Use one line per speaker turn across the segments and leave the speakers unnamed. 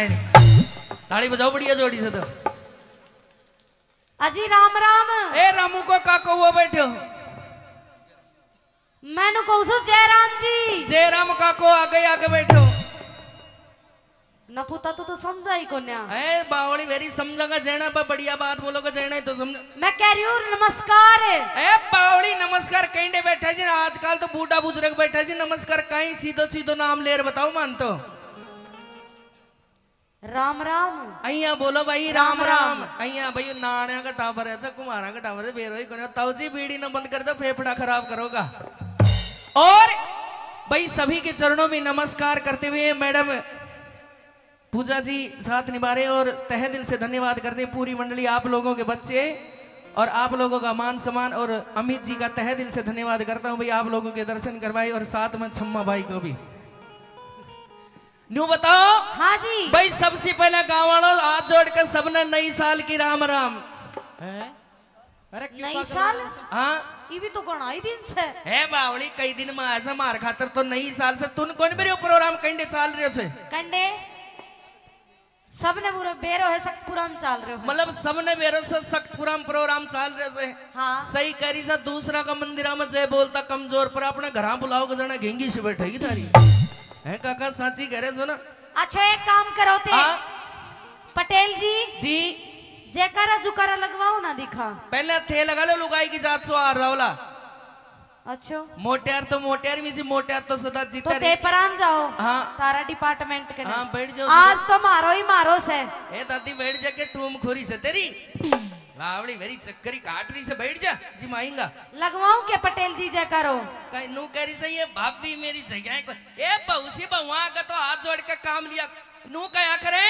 नारायण। ताली बजाओ बढ़िया जोड़ी से तो।
अजी राम राम।
ए रामू को काको वो बैठो।
मैंने कहू सो जय राम जी।
जय राम काको आगे बैठो।
न पुता तो समझा ही कोन्या।
ए बावली वेरी समझागा जैना पर बढ़िया बात बोलोगे जैना ही तो समझ।
मैं कह रही हूँ नमस्कार।
ए बावली नमस्कार कहीं बैठा जी आजकल तो बूढ़ा बुजुर्ग बैठा जी नमस्कार कहीं सीधो सीधो नाम ले बताओ मान तो।
राम राम।
अइया बोलो भाई राम राम। अइया भाई नाणिया का टावर है कुमारा का टावर है बेरोई को ताऊ जी बीड़ी न बंद कर दो फेफड़ा खराब करोगा। और भाई सभी के चरणों में नमस्कार करते हुए मैडम पूजा जी साथ निभा रहे और तहे दिल से धन्यवाद करते हैं पूरी मंडली आप लोगों के बच्चे और आप लोगों का मान सम्मान और अमित जी का तहे दिल से धन्यवाद करता हूं भाई आप लोगों के दर्शन करवाए और साथ में छम्मा भाई को भी न्यू बताओ।
हाँ जी
भाई सबसे पहले गाँव वालों हाथ जोड़कर सबने नई साल की राम राम।
अरे नई साल
हाँ
ये भी तो कौन आई दिन से
है बावली कई दिन में ऐसा मार खातर तो नई साल से तुम कौन मेरे प्रोग्राम कंडे चाल रहे हो
कंडे सबने पूरा बेरो है सख्त पुराम चाल रहे हो
मतलब सबने बेरो से सख्त पुराम प्रोग्राम चाल रहे से।
हाँ
सही करी सा दूसरा का मंदिरा में जय बोलता कमजोर पर अपने घर बुलाओ को जना घेंगी से बैठेगी तारी है काका साची कह रहे ना।
अच्छा एक काम करो थे पटेल जी
जी
जयकारा जुकारा लगवाओ ना दिखा
पहले थे लगा लो लुगाई की जात सो आ रहा
अच्छा
मोटियार तो मोटियार में से मोटियार तो सदा जीता
तो ते परान जाओ।
हाँ
तारा डिपार्टमेंट के
हाँ बैठ जाओ
आज तो मारो ही मारो से
ए दादी बैठ जा के टूम खोरी से तेरी लावड़ी मेरी चक्करी काट रही से बैठ जा जी माएंगा
लगवाऊं क्या पटेल जी जयकारो
कहीं नू कह रही से ये भाभी मेरी जगह को ए बहुसी वहां का तो हाथ जोड़ के काम लिया नू क्या करे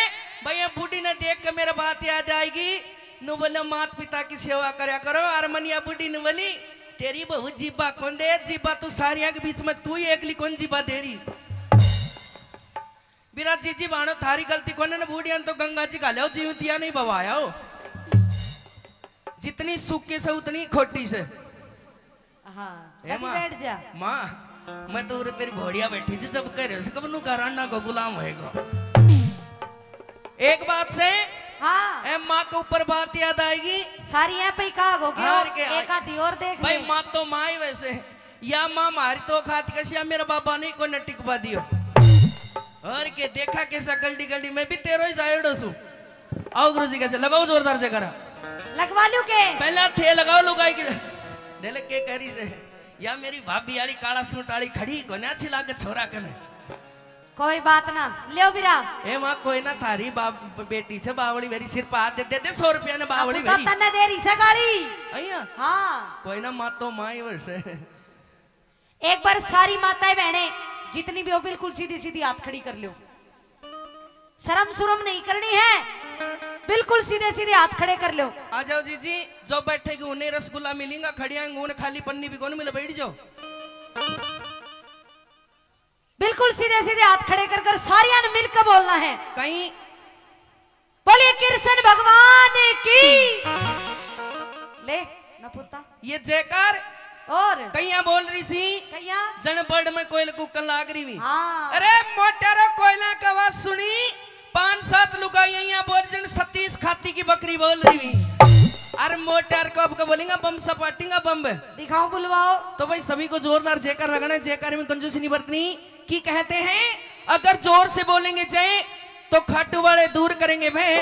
भैया बूढ़ी ने देख के मेरा बात याद आएगी नू बोले माता पिता की सेवा करया करो अरमनिया बूढ़ी ने बोली तेरी बहू जीबा कौन दे जीबा तू सारिया के बीच में तू ही एकली कौन जीबा दे रही विराट जी बाणो थारी गलती कौन ने बूढ़िया तो गंगा जी का लो जीवतिया नहीं बवाया हो जितनी सूखे से उतनी खोटी से।
हाँ
बैठ जा माँ मैं तो तेरी घोड़िया बैठी थी जब कह रहे कब नू कराना को गुलाम होएगा। एक बात से
हाँ
ए माँ के ऊपर बात याद आएगी
सारी है पे का हो गया एक आधी और देख
भाई माँ तो माँ ही वैसे या माँ मारी तो खाती कशिया मेरा बाबा नहीं को न टिकवा दियो और के देखा कैसा गल्डी गल्डी मैं भी तेरो ही जाएडो सु आओ गुरुजी कैसे लगाओ जोरदार से करा
लगवा लू के पहले
थे लगाओ लुगाई की देले के करी से या मेरी भाभी वाली काला सूट वाली खड़ी को ना छिला के छोरा कने
कोई बात ना ले बिरा
ए मां कोई ना थारी बाप बेटी से बावली मेरी सिर पर हाथ दे दे 100 रुपया ने बावली मेरी
तन्ने दे रही से गाड़ी
अइया
हां
कोई ना मां तो मां ही वैसे
एक बार सारी माताएं बहनें जितनी भी हो बिल्कुल सीधी सीधी हाथ खड़ी कर लो शर्म सुरम नहीं करनी है बिल्कुल सीधे सीधे हाथ खड़े कर लो।
आ जाओ जी जो बैठेगी उन्हें रसगुल्ला मिलेगा खड़िया उन्हें खाली पन्नी भी कौन मिले बैठ जाओ
बिल्कुल सीधे सीधे हाथ खड़े कर कर सारिया ने मिलकर बोलना है
कहीं
बोलिए कृष्ण भगवान की ले न पुता
ये जयकार
और
कहीं बोल रही सी
कहीं
जनपद में कोयल कुकन लाग रही
हाँ।
अरे मोटेरो कोयला का आवाज सुनी 5-7 लुगाई यहाँ बोल जन 37 खाती की बकरी बोल रही अरे मोटर कब का बोलेंगे बम सपाटेंगे बम
दिखाओ बुलवाओ तो
भाई सभी को जोरदार जयकार लगाना जयकार में कंजूसी नहीं बरतनी की कहते हैं अगर जोर से बोलेंगे जय तो खाटू वाले दूर करेंगे भय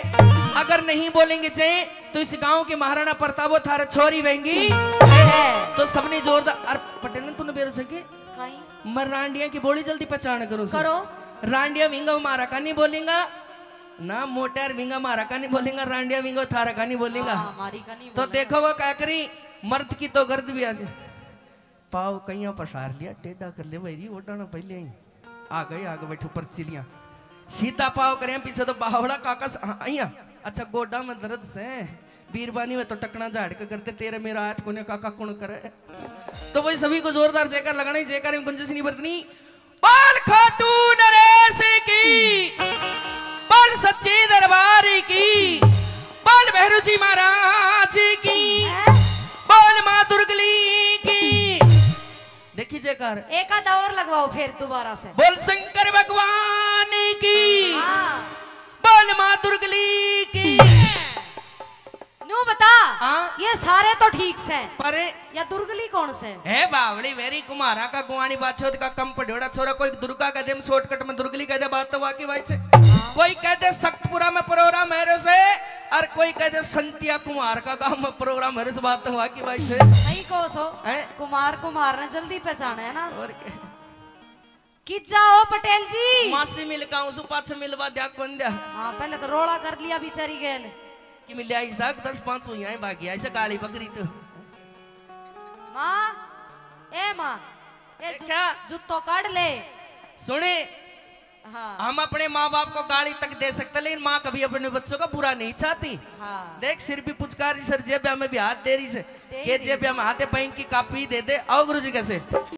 अगर नहीं बोलेंगे जय तो इस गांव के महाराणा प्रताप थारे छोरी बहेंगी तो सबने जोरदार अरे पटेल तूने बेरो सके मैं रांडिया की बोली जल्दी पहचान करो रांडिया विंगा मारा का नहीं बोलेगा ना मोटर विंगा मारा का नहीं बोलेगा रांडिया विंगा थारा का नहीं बोलेगा तो देखो वो क्या करी मर्द की तो गर्द भी आगे पाव कहीं पसार लिया टेढ़ा कर ले भाई ओडाना पहले ही आगे बैठो पर चिलिया सीता पाव करें पीछे तो बावड़ा काका अइया अच्छा गोडा में दर्द से बीरबानी में तो टकना झाड़ के करते तेरे मेरा हाथ कोने काका कौन करे तो वही सभी को जोरदार जयकार लगाना जयकार में गुंजस नहीं बरतनी बाल खाटू नरेश की बाल सच्चे दरबारी की बाल भैरू जी महाराज की बाल माँ दुर्गली की देखी जयकार
एक आधा और लगवाओ फिर दोबारा से
बोल शंकर भगवान की
ठीक से
पर
या दुर्गली कौन से
है बावली वेरी कुमारा का गुआनी बाछोद का कम पढ़ोड़ा छोरा कोई दुर्गा कह दे शॉर्टकट में दुर्गली कह दे बात तो वाकई भाई से कोई कह दे सख्तपुरा में प्रोग्राम है से और कोई कह दे संतिया कुमार का गांव में प्रोग्राम है से बात तो वाकई भाई से
सही को सो
हैं?
कुमार ने जल्दी पहचाना है ना
और क्या
कि जाओ पटेल जी
मासी मिल का उस पास मिलवा दिया कौन दिया
हाँ पहले तो रोड़ा कर लिया बेचारी गेल
कि मिल आई साग 10-5 हुई हैं बाकी ऐसे काली बकरी तो
माँ ए माँ ए
क्या
जूतो काट ले
सुने
हाँ
हम अपने माँ बाप को गाली तक दे सकते लेकिन माँ कभी अपने बच्चों का बुरा नहीं चाहती
हाँ
देख सिर भी पुचकारी सर जेब में भी हाथ दे रही से
दे
के
रही
जेब में हाथ बैंक की कापी दे दे आओ गुरु जी कैसे